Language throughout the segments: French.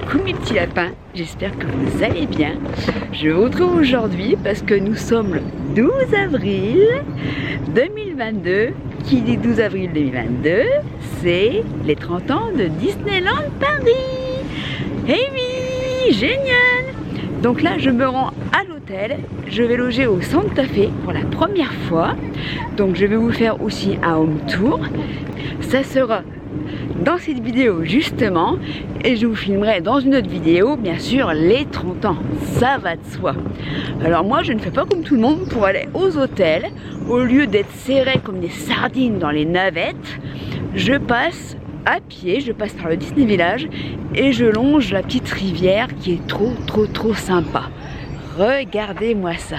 coucou mes petits lapins, j'espère que vous allez bien. Je vous retrouve aujourd'hui parce que nous sommes le 12 avril 2022. Qui dit 12 avril 2022, c'est les 30 ans de Disneyland Paris. Eh oui, génial! Donc là, je me rends à l'hôtel. Je vais loger au Santa Fe pour la première fois. Donc je vais vous faire aussi un home tour. Ça sera dans cette vidéo justement, et je vous filmerai dans une autre vidéo bien sûr les 30 ans, ça va de soi. Alors moi je ne fais pas comme tout le monde pour aller aux hôtels. Au lieu d'être serré comme des sardines dans les navettes, je passe à pied, je passe par le Disney Village et je longe la petite rivière qui est trop sympa. Regardez-moi ça.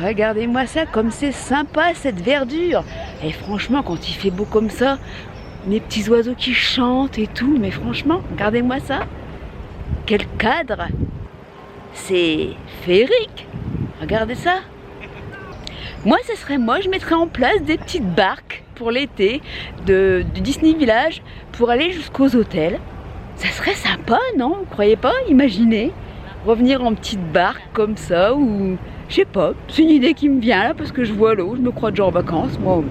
Regardez-moi ça, comme c'est sympa cette verdure. Et franchement, quand il fait beau comme ça, mes petits oiseaux qui chantent et tout, mais franchement, regardez-moi ça. Quel cadre! C'est féerique. Regardez ça. Moi, ce serait moi, je mettrais en place des petites barques pour l'été du Disney Village pour aller jusqu'aux hôtels. Ça serait sympa, non? Vous croyez pas? Imaginez revenir en petite barque comme ça, ou je sais pas, c'est une idée qui me vient là parce que je vois l'eau, je me crois déjà en vacances. Moi,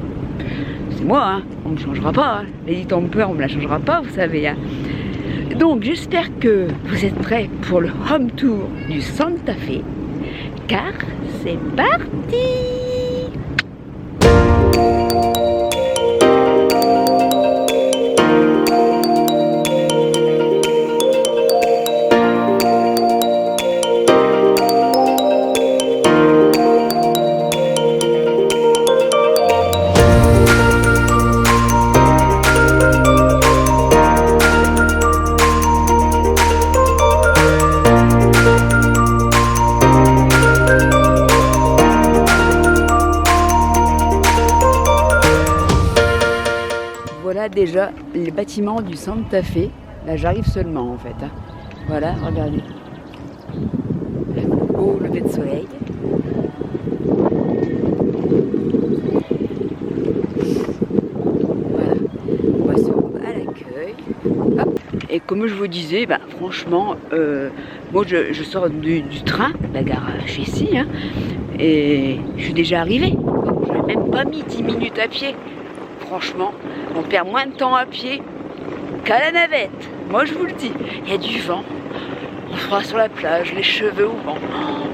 c'est moi, hein, on ne changera pas. Hein. Lady Temper, on ne me la changera pas, vous savez. Hein. Donc j'espère que vous êtes prêts pour le home tour du Santa Fe, car c'est parti! Voilà déjà les bâtiments du Santa Fe. Là j'arrive seulement en fait. Hein. Voilà, regardez. Beau lever de soleil. Voilà. On va se rendre à l'accueil. Et comme je vous disais, bah, franchement, moi je sors du train, la gare je suis ici, hein, et je suis déjà arrivée. Je n'ai même pas mis 10 minutes à pied. Franchement, on perd moins de temps à pied qu'à la navette. Moi, je vous le dis. Il y a du vent. On sera sur la plage, les cheveux au vent. Oh,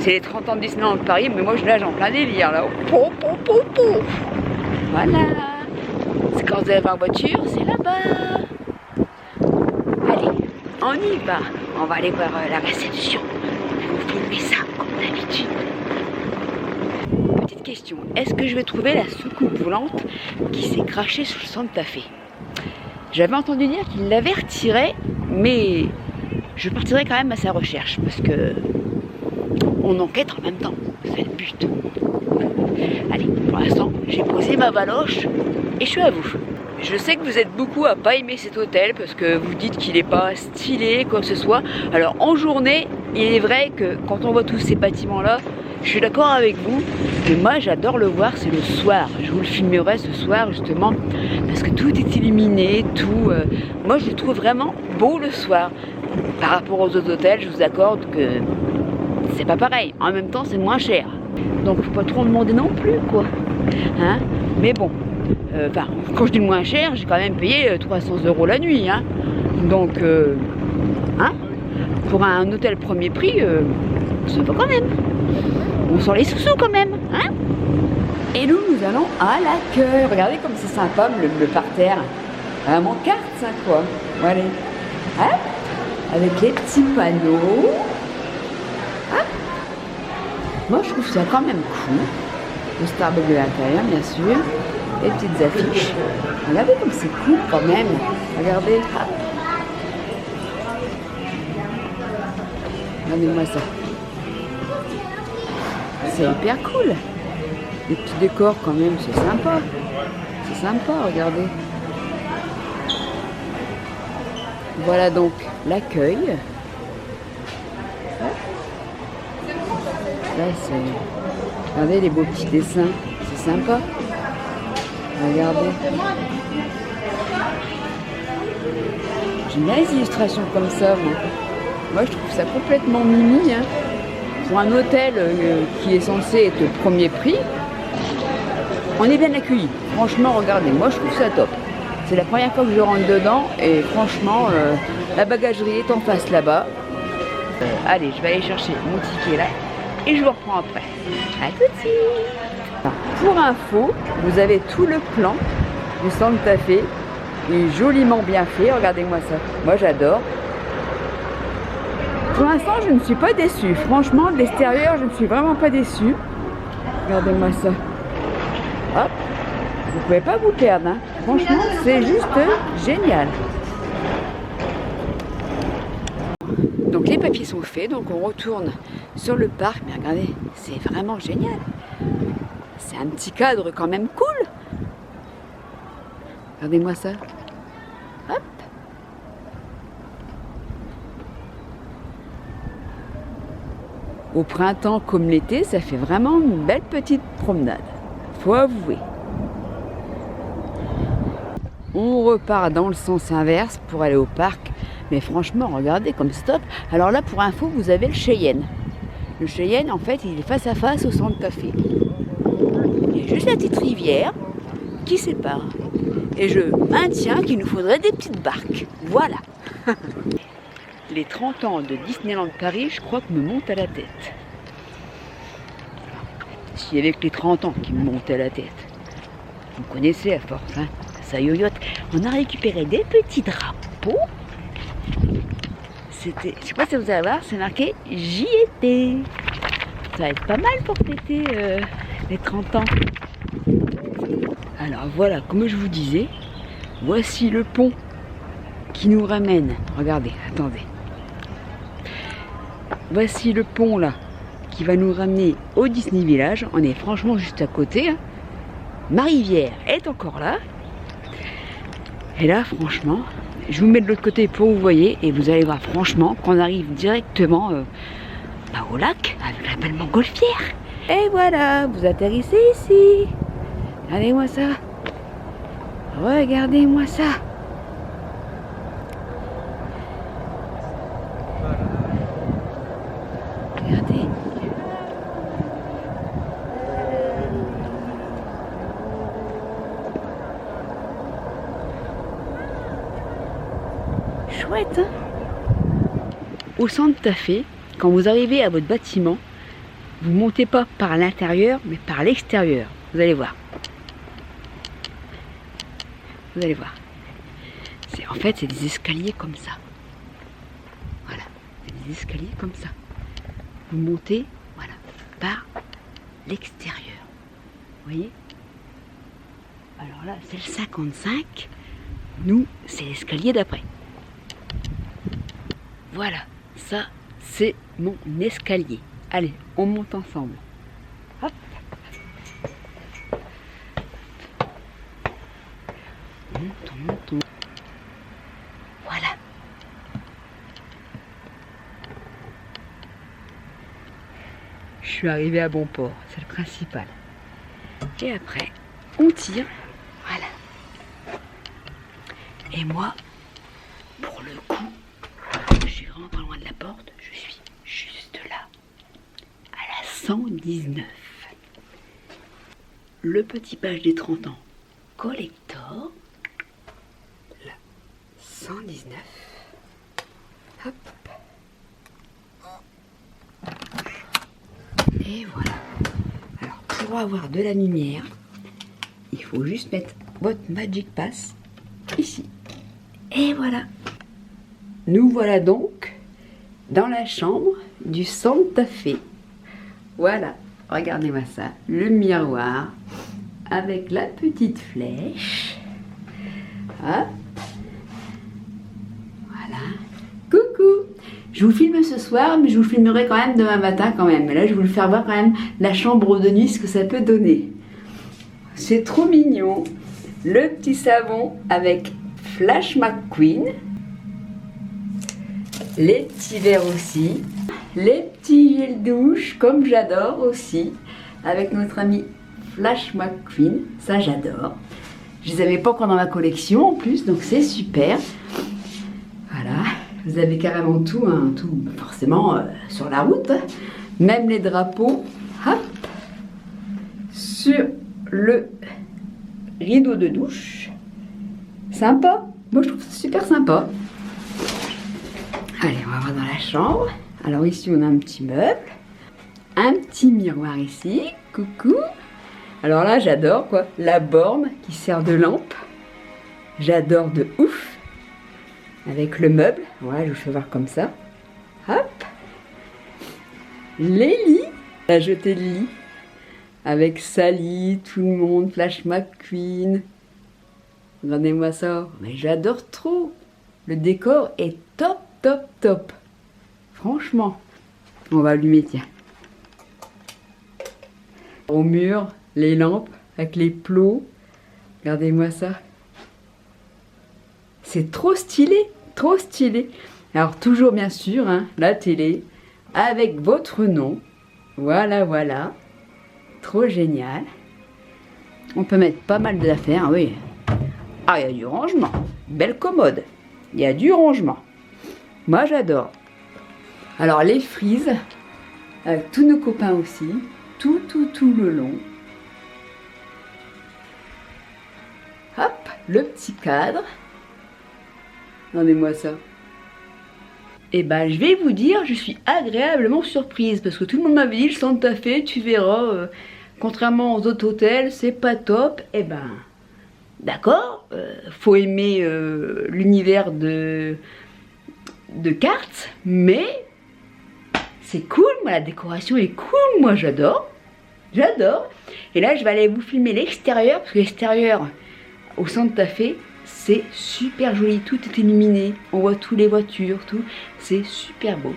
c'est les 30 ans de Disneyland Paris, mais moi, je nage en plein délire, là. Voilà. C'est quand vous avez en voiture, c'est là-bas. Allez, on y va. On va aller voir la réception. Je vais vous filmer ça, comme d'habitude. Question, est-ce que je vais trouver la soucoupe volante qui s'est crachée sur le Santa Fe? J'avais entendu dire qu'il l'avait retirée, mais je partirai quand même à sa recherche parce que on enquête en même temps, c'est le but. Allez, pour l'instant, j'ai posé ma valoche et je suis à vous. Je sais que vous êtes beaucoup à pas aimer cet hôtel parce que vous dites qu'il n'est pas stylé, quoi que ce soit. Alors en journée, il est vrai que quand on voit tous ces bâtiments-là, je suis d'accord avec vous, mais moi j'adore le voir, c'est le soir. Je vous le filmerai ce soir justement, parce que tout est illuminé, tout. Moi je le trouve vraiment beau le soir. Par rapport aux autres hôtels, je vous accorde que c'est pas pareil. En même temps, c'est moins cher. Donc faut pas trop en demander non plus, quoi. Hein? Mais bon, quand je dis moins cher, j'ai quand même payé 300 € la nuit. Hein? Donc, hein? Pour un hôtel premier prix, ça va quand même. On sort les sous-sous quand même, hein? Et nous allons à l'accueil. Regardez comme c'est sympa le parterre. Vraiment carte, ça, quoi. Voilà. Hein? Avec les petits panneaux. Hein? Moi, je trouve ça quand même cool. Le Starbucks de l'intérieur, bien sûr. Les petites affiches. Regardez comme c'est cool quand même. Regardez. Regardez-moi ça. C'est hyper cool. Les petits décors quand même, c'est sympa. C'est sympa, regardez. Voilà donc l'accueil. Là, c'est... Regardez les beaux petits dessins. C'est sympa. Regardez. J'aime bien les illustrations comme ça, moi. Moi, je trouve ça complètement mimi. Hein. Pour un hôtel qui est censé être au premier prix, on est bien accueilli. Franchement, regardez, moi, je trouve ça top. C'est la première fois que je rentre dedans et franchement, la bagagerie est en face là-bas. Allez, je vais aller chercher mon ticket là et je vous reprends après. À tout de suite. Pour info, vous avez tout le plan du Santa Fe. Il est joliment bien fait, regardez-moi ça. Moi, j'adore. Pour l'instant, je ne suis pas déçue. Franchement, de l'extérieur, je ne suis vraiment pas déçue. Regardez-moi ça. Hop. Vous ne pouvez pas vous perdre. Hein. Franchement, c'est juste génial. Donc les papiers sont faits, donc on retourne sur le parc. Mais regardez, c'est vraiment génial. C'est un petit cadre quand même cool. Regardez-moi ça. Hop. Au printemps comme l'été, ça fait vraiment une belle petite promenade. Faut avouer. On repart dans le sens inverse pour aller au parc. Mais franchement, regardez comme stop. Alors là, pour info, vous avez le Cheyenne. Le Cheyenne, en fait, il est face à face au Santa Fe. Il y a juste la petite rivière qui sépare. Et je maintiens qu'il nous faudrait des petites barques. Voilà. Les 30 ans de Disneyland Paris, je crois que me montent à la tête. S'il y avait que les 30 ans qui me montaient à la tête. Vous connaissez à force, hein, ça yoyote. On a récupéré des petits drapeaux. C'était, je sais pas si vous allez voir, c'est marqué j'y étais. Ça va être pas mal pour fêter les 30 ans. Alors voilà, comme je vous disais, voici le pont qui nous ramène. Regardez, attendez. Voici le pont là qui va nous ramener au Disney Village. On est franchement juste à côté. Hein. Ma rivière est encore là. Et là, franchement, je vous mets de l'autre côté pour vous voyez. Et vous allez voir franchement qu'on arrive directement au lac avec la belle montgolfière. Et voilà, vous atterrissez ici. Regardez-moi ça. Regardez-moi ça. Regardez. Chouette, hein? Au Santa Fe, quand vous arrivez à votre bâtiment, vous ne montez pas par l'intérieur, mais par l'extérieur. Vous allez voir. Vous allez voir. En fait, c'est des escaliers comme ça. Voilà. C'est des escaliers comme ça. Vous montez, voilà, par l'extérieur. Vous voyez? Alors là, c'est le 55. Nous, c'est l'escalier d'après. Voilà. Ça, c'est mon escalier. Allez, on monte ensemble. Hop. On monte. Voilà. Je suis arrivée à bon port, c'est le principal. Et après, on tire. Voilà. Et moi, pour le coup, je suis vraiment pas loin de la porte. Je suis juste là, à la 119. Le petit badge des 30 ans collector. 119. Hop. Et voilà. Alors, pour avoir de la lumière, il faut juste mettre votre Magic Pass ici. Et voilà. Nous voilà donc dans la chambre du Santa Fe. Voilà. Regardez-moi ça. Le miroir avec la petite flèche. Hop. Coucou! Je vous filme ce soir, mais je vous filmerai quand même demain matin quand même. Mais là, je vais vous le faire voir quand même la chambre de nuit, ce que ça peut donner. C'est trop mignon. Le petit savon avec Flash McQueen. Les petits verres aussi. Les petits gels douche, comme j'adore aussi. Avec notre ami Flash McQueen. Ça, j'adore. Je les avais pas encore dans ma collection en plus, donc c'est super. vous avez carrément tout, hein, tout forcément sur la route. Même les drapeaux, hop, sur le rideau de douche. Sympa. Moi, je trouve ça super sympa. Allez, on va voir dans la chambre. Alors ici, on a un petit meuble. Un petit miroir ici. Coucou. Alors là, j'adore quoi. La borne qui sert de lampe. J'adore de ouf. Avec le meuble. Voilà, je vous fais voir comme ça. Hop. Les lits. La jetée de lit. Avec Sally, tout le monde, Flash McQueen. Regardez-moi ça. Mais j'adore trop. Le décor est top, top, top. Franchement. On va allumer, tiens. Au mur, les lampes avec les plots. Regardez-moi ça. C'est trop stylé, trop stylé. Alors toujours bien sûr, hein, la télé avec votre nom. Voilà, voilà. Trop génial. On peut mettre pas mal d'affaires, oui. Ah, il y a du rangement. Belle commode. Il y a du rangement. Moi, j'adore. Alors, les frises, avec tous nos copains aussi. Tout le long. Hop, le petit cadre. Regardez-moi ça. Et ben, je vais vous dire, je suis agréablement surprise. Parce que tout le monde m'avait dit, le Santa Fe, tu verras, contrairement aux autres hôtels, c'est pas top. Et ben, d'accord, faut aimer l'univers de cartes, mais c'est cool, moi, la décoration est cool, moi j'adore. J'adore. Et là, je vais aller vous filmer l'extérieur, parce que l'extérieur au Santa Fe, c'est super joli. Tout est illuminé. On voit toutes les voitures, tout. C'est super beau.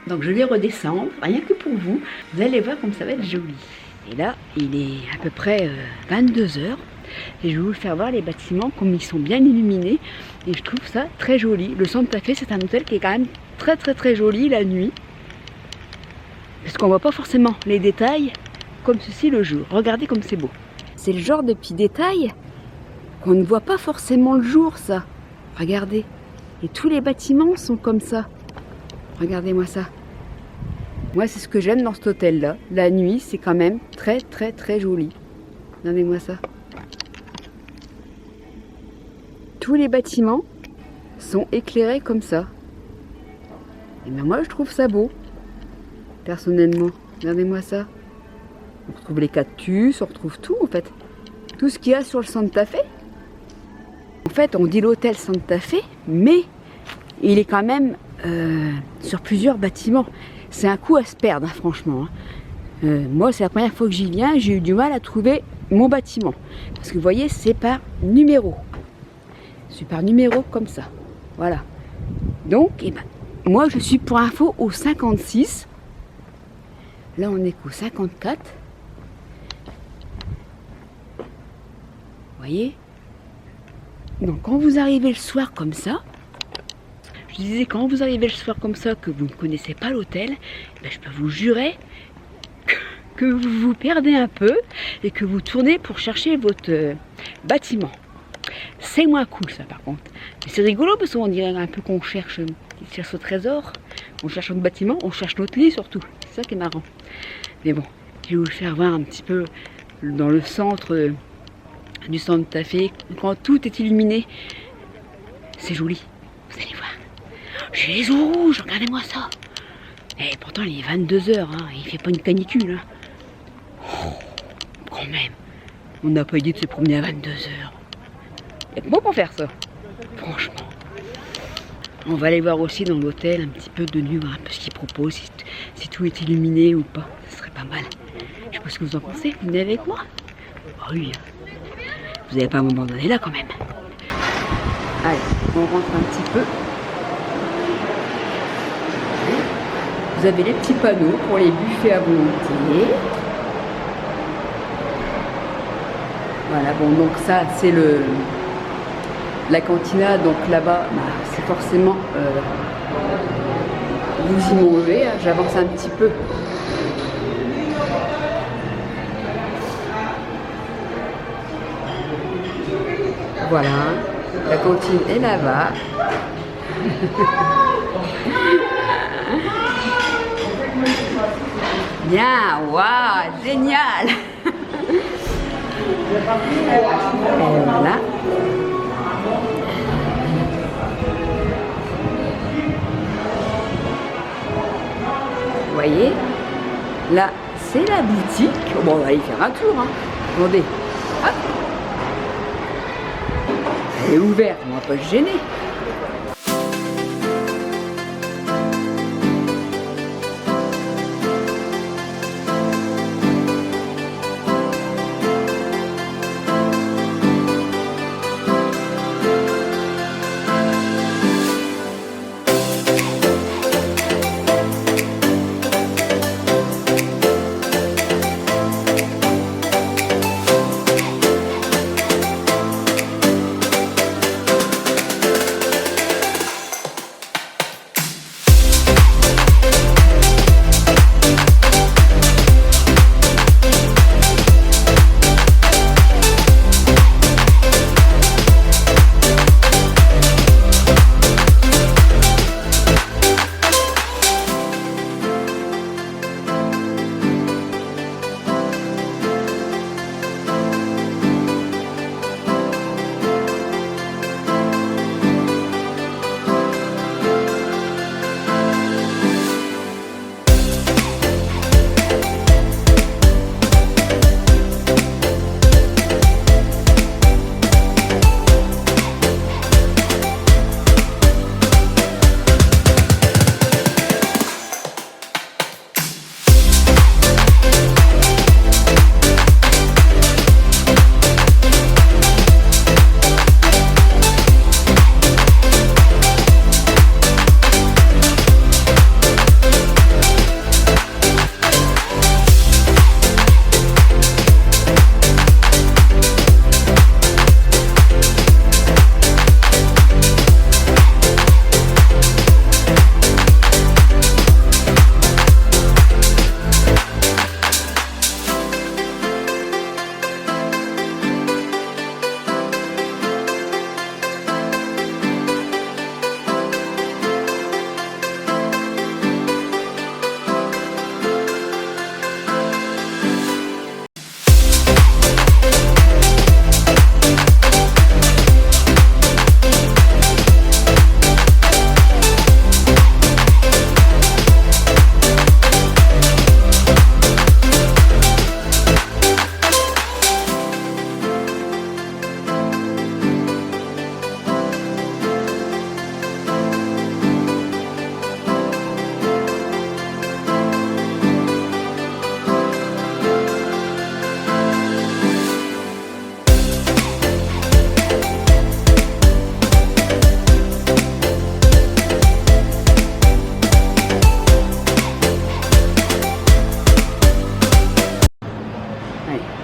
Donc, je vais redescendre, rien que pour vous. Vous allez voir comme ça va être joli. Et là, il est à peu près 22 h. Et je vais vous faire voir les bâtiments, comme ils sont bien illuminés. Et je trouve ça très joli. Le Santa Fe, c'est un hôtel qui est quand même très, très, très joli la nuit. Parce qu'on voit pas forcément les détails comme ceci le jour. Regardez comme c'est beau. C'est le genre de petits détails qu'on ne voit pas forcément le jour, ça. Regardez. Et tous les bâtiments sont comme ça. Regardez-moi ça. Moi, c'est ce que j'aime dans cet hôtel-là. La nuit, c'est quand même très, très, très joli. Regardez-moi ça. Tous les bâtiments sont éclairés comme ça. Et bien moi, je trouve ça beau. Personnellement. Regardez-moi ça. On retrouve les cactus, on retrouve tout en fait. Tout ce qu'il y a sur le Santa Fe. En fait, on dit l'hôtel Santa Fe, mais il est quand même sur plusieurs bâtiments. C'est un coup à se perdre, hein, franchement. Moi, c'est la première fois que j'y viens, j'ai eu du mal à trouver mon bâtiment. Parce que vous voyez, c'est par numéro. C'est par numéro comme ça. Voilà. Donc, eh ben, moi, je suis pour info au 56. Là, on est qu'au 54. Vous voyez? Donc quand vous arrivez le soir comme ça, je disais quand vous arrivez le soir comme ça, que vous ne connaissez pas l'hôtel, ben, je peux vous jurer que vous vous perdez un peu et que vous tournez pour chercher votre bâtiment. C'est moins cool ça par contre. Mais c'est rigolo parce qu'on dirait un peu qu'on cherche au trésor, on cherche notre bâtiment, on cherche notre lit surtout. C'est ça qui est marrant. Mais bon, je vais vous le faire voir un petit peu dans le centre du Santa Fe, quand tout est illuminé. C'est joli, vous allez voir. J'ai les os rouges, regardez-moi ça. Et pourtant il est 22 h, hein, il fait pas une canicule. Hein. Oh, quand même, on n'a pas idée de se promener à 22 h. Il y a que moi pour faire ça, franchement. On va aller voir aussi dans l'hôtel un petit peu de nuit, un peu ce qu'ils proposent, si tout est illuminé ou pas. Ce serait pas mal. Je sais pas ce que vous en pensez, vous venez avec moi? Oh oui. Vous n'allez pas m'abandonner là quand même. Allez, on rentre un petit peu. Vous avez les petits panneaux pour les buffets à volonté. Voilà, bon, donc ça, c'est la cantina. Donc là-bas, bah, c'est forcément... vous y mangez, j'avance un petit peu. Voilà, la cantine est là-bas. Bien, waouh, génial. Et voilà. Vous voyez, là, c'est la boutique. Bon, on va aller faire un tour. Hein. Attendez. Hop. Elle est ouverte, on va pas se gêner.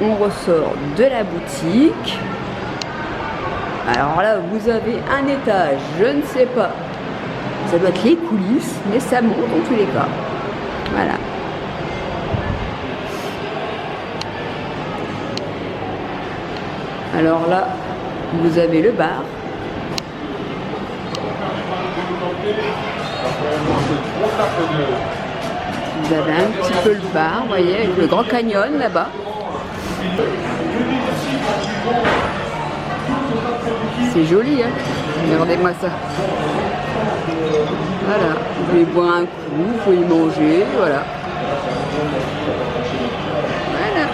On ressort de la boutique. Alors là, vous avez un étage, je ne sais pas. Ça doit être les coulisses, mais ça monte dans tous les cas. Voilà. Alors là, vous avez le bar. Vous avez un petit peu le bar, vous voyez, avec le Grand Canyon là-bas. C'est joli, hein. Regardez-moi ça. Voilà, vous pouvez boire un coup, vous pouvez manger, voilà. Voilà.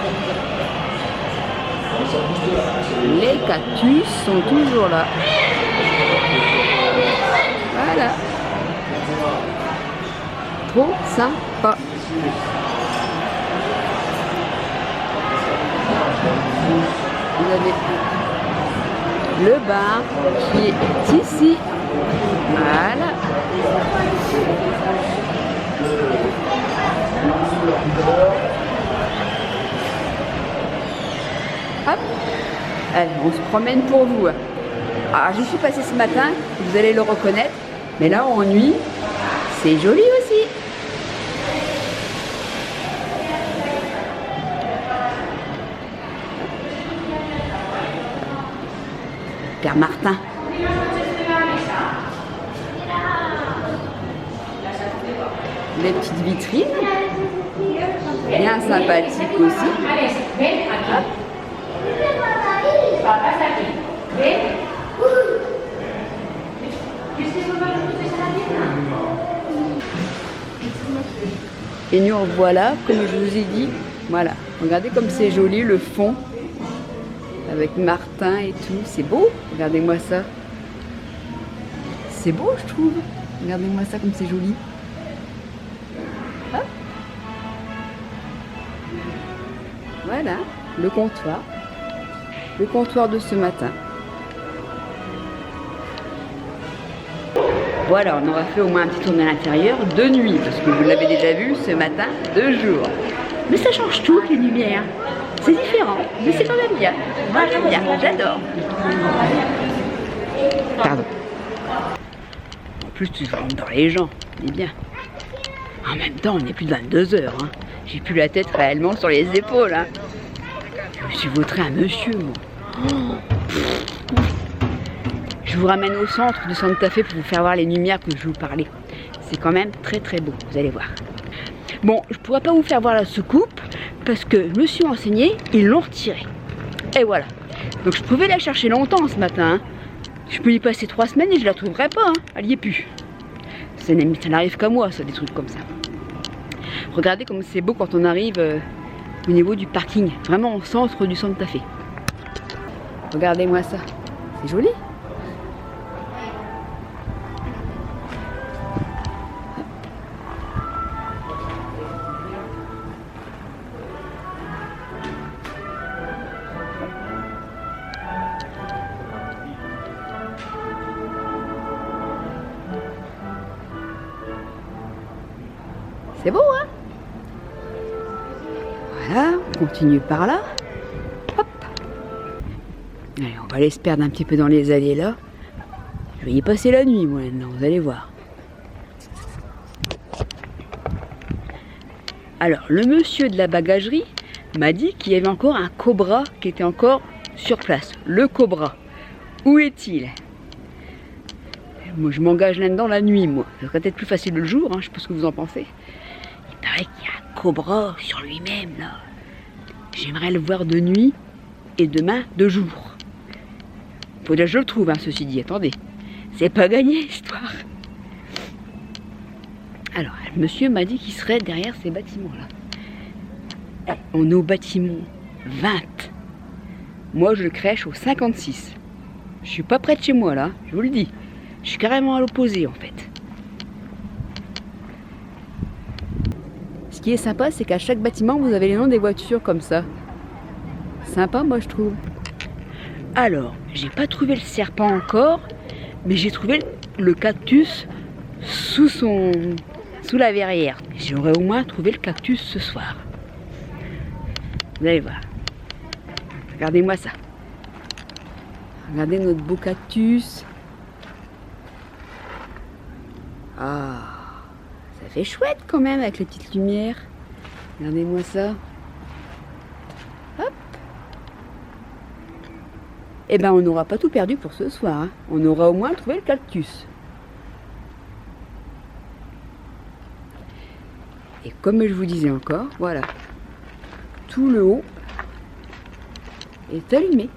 Les cactus sont toujours là. Voilà. Trop sympa. Vous avez le bar qui est ici. Voilà. Hop. Allez, on se promène pour vous. Alors, j'y suis passée ce matin, vous allez le reconnaître, mais là, en nuit, c'est joli aussi. Père Martin. les petites vitrines, bien sympathiques aussi. Hop. Et nous revoilà, comme je vous ai dit, voilà, regardez comme c'est joli le fond, avec Martin et tout, c'est beau, regardez-moi ça. C'est beau je trouve, regardez-moi ça comme c'est joli. Hop. Voilà, le comptoir de ce matin. Voilà, on aura fait au moins un petit tour de l'intérieur de nuit, parce que vous l'avez déjà vu ce matin, de jour. Mais ça change tout, les lumières. C'est différent, mais c'est quand même bien. Moi j'aime bien, j'adore. Pardon. En plus tu rentres dans les gens, c'est bien. En même temps, on est plus de 22 h. Hein. J'ai plus la tête réellement sur les épaules. Hein. Je me suis vautré un monsieur, moi. Oh. Je vous ramène au centre de Santa Fe pour vous faire voir les lumières que je vous parlais. C'est quand même très très beau, vous allez voir. Bon, je ne pourrais pas vous faire voir la soucoupe parce que je me suis renseignée, ils l'ont retirée. Et voilà. Donc je pouvais la chercher longtemps ce matin. Hein. Je peux y passer 3 semaines et je la trouverai pas. Hein. Elle n'y est plus. Ça n'arrive qu'à moi, ça, des trucs comme ça. Regardez comme c'est beau quand on arrive au niveau du parking. Vraiment au centre du Santa Fe. Regardez-moi ça. C'est joli. C'est beau, hein? Voilà, on continue par là. Hop. Allez, on va aller se perdre un petit peu dans les allées là. Je vais y passer la nuit, moi, maintenant, vous allez voir. Alors, le monsieur de la bagagerie m'a dit qu'il y avait encore un cobra qui était encore sur place. Le cobra. Où est-il? Moi, je m'engage là-dedans la nuit, moi. Ça serait peut-être plus facile le jour, hein, je sais pas ce que vous en pensez. Il paraît qu'il y a un cobra sur lui-même, là. J'aimerais le voir de nuit et demain de jour. Faudrait que je le trouve, hein, ceci dit. Attendez, c'est pas gagné, l'histoire. Alors, le monsieur m'a dit qu'il serait derrière ces bâtiments-là. On est au bâtiment 20. Moi, je crèche au 56. Je suis pas près de chez moi, là, je vous le dis. Je suis carrément à l'opposé, en fait. Ce qui est sympa, c'est qu'à chaque bâtiment, vous avez les noms des voitures comme ça. Sympa, moi, je trouve. Alors, j'ai pas trouvé le serpent encore, mais j'ai trouvé le cactus sous la verrière. J'aurais au moins trouvé le cactus ce soir. Vous allez voir. Regardez-moi ça. Regardez notre beau cactus. Ah, ça fait chouette quand même avec les petites lumières. Regardez-moi ça. Hop. Eh ben, on n'aura pas tout perdu pour ce soir. Hein. On aura au moins trouvé le cactus. Et comme je vous disais encore, voilà. Tout le haut est allumé.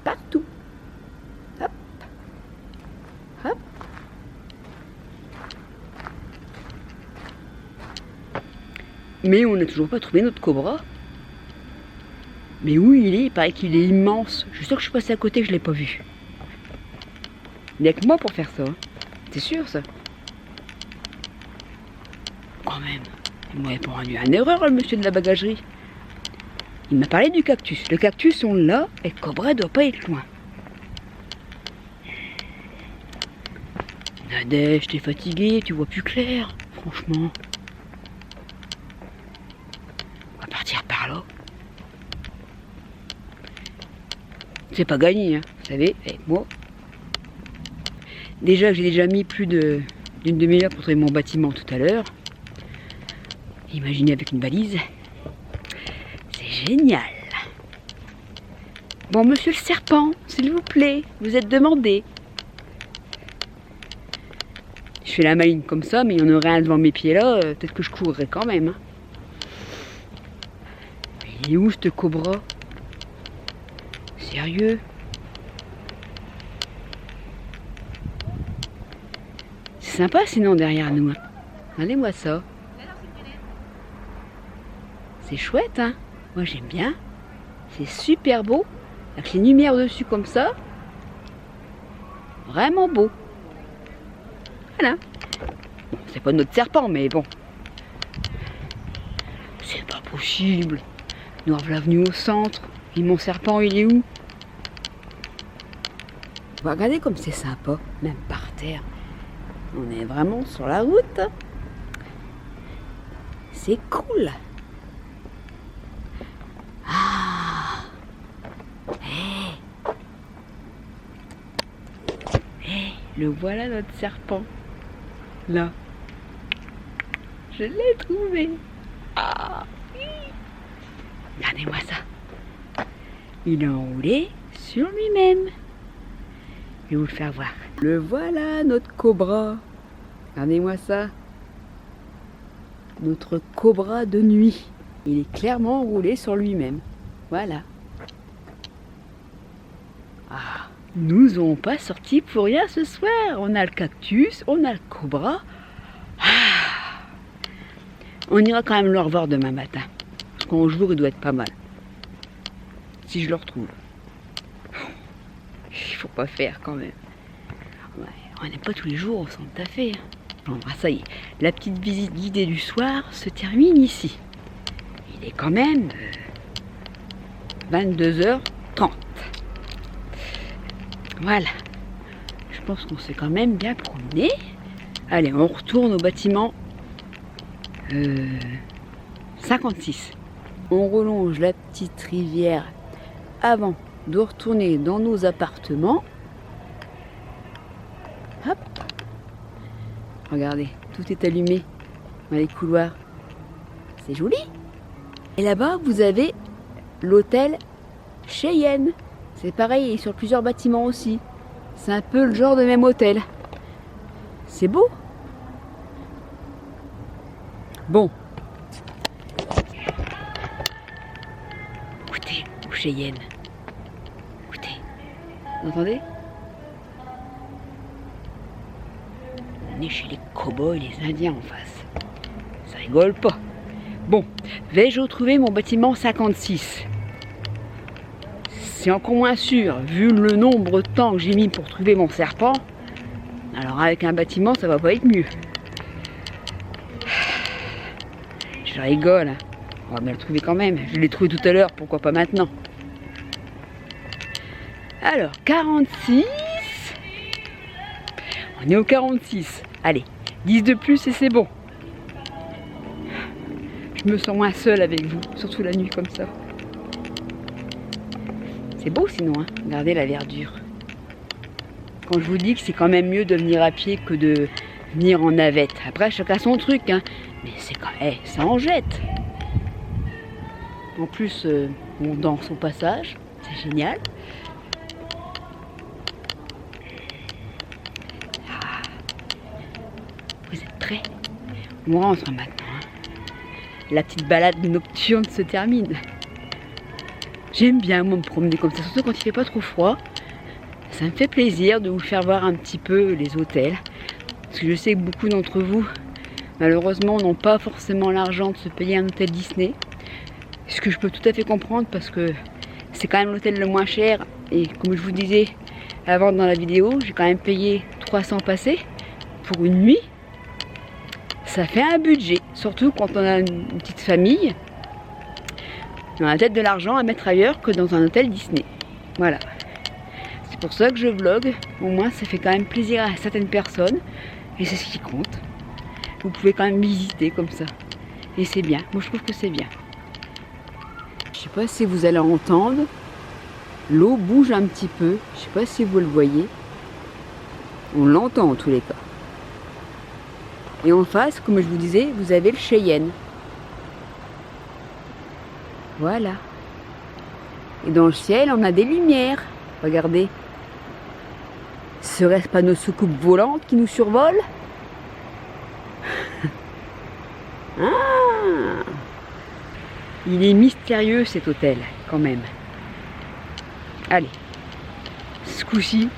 Partout. Hop. Hop. Mais on n'a toujours pas trouvé notre cobra. Mais où il est? Il paraît qu'il est immense. Je suis sûre que je suis passée à côté, que je ne l'ai pas vu. Il est avec moi pour faire ça. Hein. C'est sûr ça. Quand même. Il m'aurait pas rendu une erreur, le monsieur de la bagagerie. Il m'a parlé du cactus. Le cactus, on l'a, et le cobra doit pas être loin. Nadège, t'es fatiguée, tu vois plus clair, franchement. On va partir par là. C'est pas gagné, hein, vous savez, avec moi. Déjà, j'ai déjà mis plus d'une demi-heure pour trouver mon bâtiment tout à l'heure. Imaginez avec une valise. C'est génial. Bon, monsieur le serpent, s'il vous plaît, vous êtes demandé. Je fais la maline comme ça, mais il y en aurait un devant mes pieds là, peut-être que je courrais quand même. Hein. Il est où ce cobra? Sérieux? C'est sympa sinon derrière nous. Hein. Regardez-moi ça. C'est chouette, hein? Moi j'aime bien. C'est super beau. Avec les lumières dessus comme ça. Vraiment beau. Voilà. C'est pas notre serpent, mais bon. C'est pas possible. Nous voilà venus au centre. Et mon serpent, il est où? Regardez comme c'est sympa, même par terre. On est vraiment sur la route. C'est cool. Ah. Le voilà notre serpent. Là. Je l'ai trouvé. Ah. Regardez-moi ça. Il est enroulé sur lui-même. Je vais vous le faire voir. Le voilà, notre cobra. Regardez-moi ça. Notre cobra de nuit. Il est clairement enroulé sur lui-même. Voilà. Ah, nous n'avons pas sorti pour rien ce soir. On a le cactus, on a le cobra. Ah. On ira quand même le revoir demain matin. Parce qu'en jour, il doit être pas mal. Si je le retrouve. Il faut pas faire quand même. Ouais, on n'est pas tous les jours au Santa Fe. Bon, bah ça y est, la petite visite guidée du soir se termine ici. Il est quand même 22h30. Voilà. Je pense qu'on s'est quand même bien promené. Allez, on retourne au bâtiment 56. On relonge la petite rivière avant de retourner dans nos appartements. Hop. Regardez, tout est allumé dans les couloirs. C'est joli. Et là-bas, vous avez l'hôtel Cheyenne. C'est pareil, il est sur plusieurs bâtiments aussi. C'est un peu le genre de même hôtel. C'est beau. Bon. Écoutez, au Cheyenne. Écoutez. Vous entendez? On est chez les cow-boys, les Indiens en face. Ça rigole pas. Bon, vais-je retrouver mon bâtiment 56? C'est encore moins sûr, vu le nombre de temps que j'ai mis pour trouver mon serpent. Alors avec un bâtiment, ça va pas être mieux. Je rigole. Hein. On va bien le trouver quand même. Je l'ai trouvé tout à l'heure, pourquoi pas maintenant? Alors, 46. On est au 46. Allez, 10 de plus et c'est bon. Je me sens moins seule avec vous, surtout la nuit comme ça. C'est beau sinon, hein. Regardez la verdure. Quand je vous dis que c'est quand même mieux de venir à pied que de venir en navette. Après, chacun son truc, hein. Mais c'est quand même, ça en jette. En plus, on danse au passage, c'est génial. Ah. Vous êtes prêts? On rentre maintenant. Hein. La petite balade nocturne se termine. J'aime bien moi me promener comme ça, surtout quand il fait pas trop froid. Ça me fait plaisir de vous faire voir un petit peu les hôtels. Parce que je sais que beaucoup d'entre vous, malheureusement, n'ont pas forcément l'argent de se payer un hôtel Disney. Ce que je peux tout à fait comprendre parce que c'est quand même l'hôtel le moins cher. Et comme je vous disais avant dans la vidéo, j'ai quand même payé 300 passés pour une nuit. Ça fait un budget, surtout quand on a une petite famille. On a peut-être de l'argent à mettre ailleurs que dans un hôtel Disney. Voilà. C'est pour ça que je vlog. Au moins, ça fait quand même plaisir à certaines personnes. Et c'est ce qui compte. Vous pouvez quand même visiter comme ça. Et c'est bien. Moi, je trouve que c'est bien. Je sais pas si vous allez entendre. L'eau bouge un petit peu. Je sais pas si vous le voyez. On l'entend en tous les cas. Et en face, comme je vous disais, vous avez le Cheyenne. Voilà. Et dans le ciel, on a des lumières. Regardez. Serait-ce pas nos soucoupes volantes qui nous survolent? Ah, il est mystérieux cet hôtel, quand même. Allez, ce coup-ci,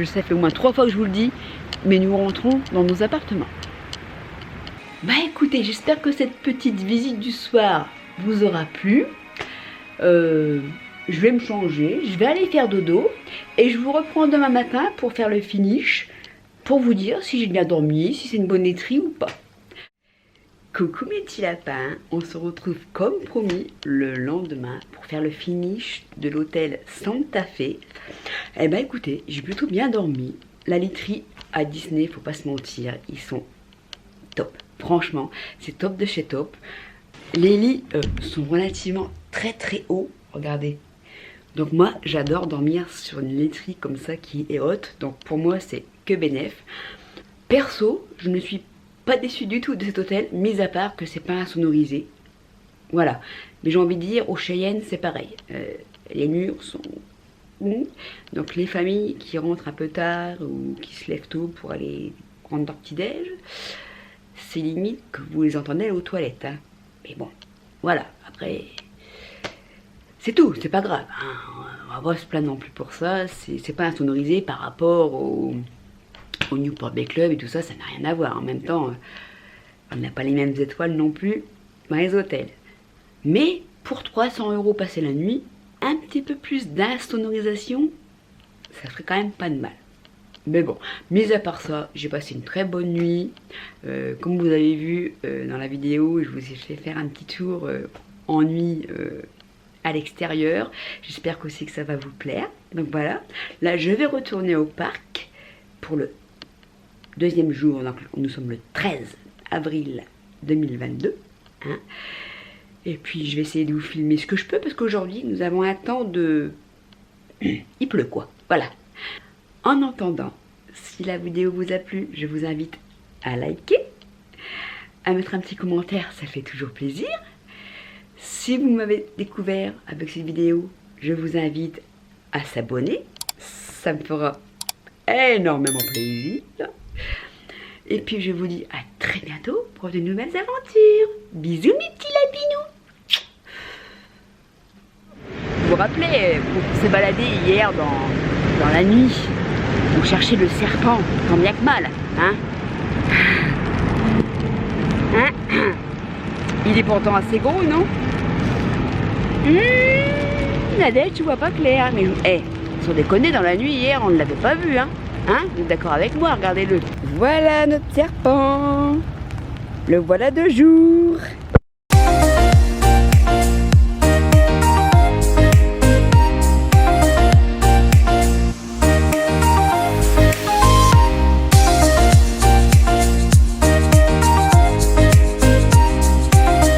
ça fait au moins 3 fois que je vous le dis, mais nous rentrons dans nos appartements. Bah écoutez, j'espère que cette petite visite du soir vous aura plu. Je vais me changer, je vais aller faire dodo et je vous reprends demain matin pour faire le finish, pour vous dire si j'ai bien dormi, si c'est une bonne laiterie ou pas. Coucou mes petits lapins, on se retrouve comme promis le lendemain pour faire le finish de l'hôtel Santa Fe. Eh ben écoutez, j'ai plutôt bien dormi. La laiterie à Disney, faut pas se mentir, ils sont top. Franchement, c'est top de chez top. Les lits sont relativement très hauts, regardez. Donc moi, j'adore dormir sur une laiterie comme ça qui est haute. Donc pour moi, c'est que bénef. Perso, je ne suis pas déçue du tout de cet hôtel, mis à part que c'est pas insonorisé. Voilà. Mais j'ai envie de dire, au Cheyenne, c'est pareil. Les murs sont longs. Donc les familles qui rentrent un peu tard ou qui se lèvent tôt pour aller prendre leur petit-déj, c'est limite que vous les entendez aux toilettes. Hein. Mais bon, voilà. Après... c'est tout, c'est pas grave, hein. On va pas se plaindre non plus pour ça, c'est pas insonorisé par rapport au Newport Bay Club et tout ça, ça n'a rien à voir. En même temps, on n'a pas les mêmes étoiles non plus dans les hôtels. Mais pour 300 € passer la nuit, un petit peu plus d'insonorisation, ça ferait quand même pas de mal. Mais bon, mis à part ça, j'ai passé une très bonne nuit. Comme vous avez vu dans la vidéo, je vous ai fait faire un petit tour en nuit à l'extérieur. J'espère aussi que ça va vous plaire. Donc voilà, là je vais retourner au parc pour le deuxième jour. Donc nous sommes le 13 avril 2022. Hein. Et puis je vais essayer de vous filmer ce que je peux parce qu'aujourd'hui nous avons un temps de... il pleut quoi. Voilà. En attendant, si la vidéo vous a plu, je vous invite à liker, à mettre un petit commentaire, ça fait toujours plaisir. Si vous m'avez découvert avec cette vidéo, je vous invite à s'abonner. Ça me fera énormément plaisir. Et puis je vous dis à très bientôt pour de nouvelles aventures. Bisous mes petits lapinous. Vous vous rappelez, on s'est baladé hier dans la nuit pour chercher le serpent, tant bien que mal. Hein, il est pourtant assez gros, non? Nadège, tu vois pas clair. Mais sans déconner, dans la nuit hier, on ne l'avait pas vu, hein. Vous êtes d'accord avec moi? Regardez-le. Voilà notre serpent. Le voilà de jour.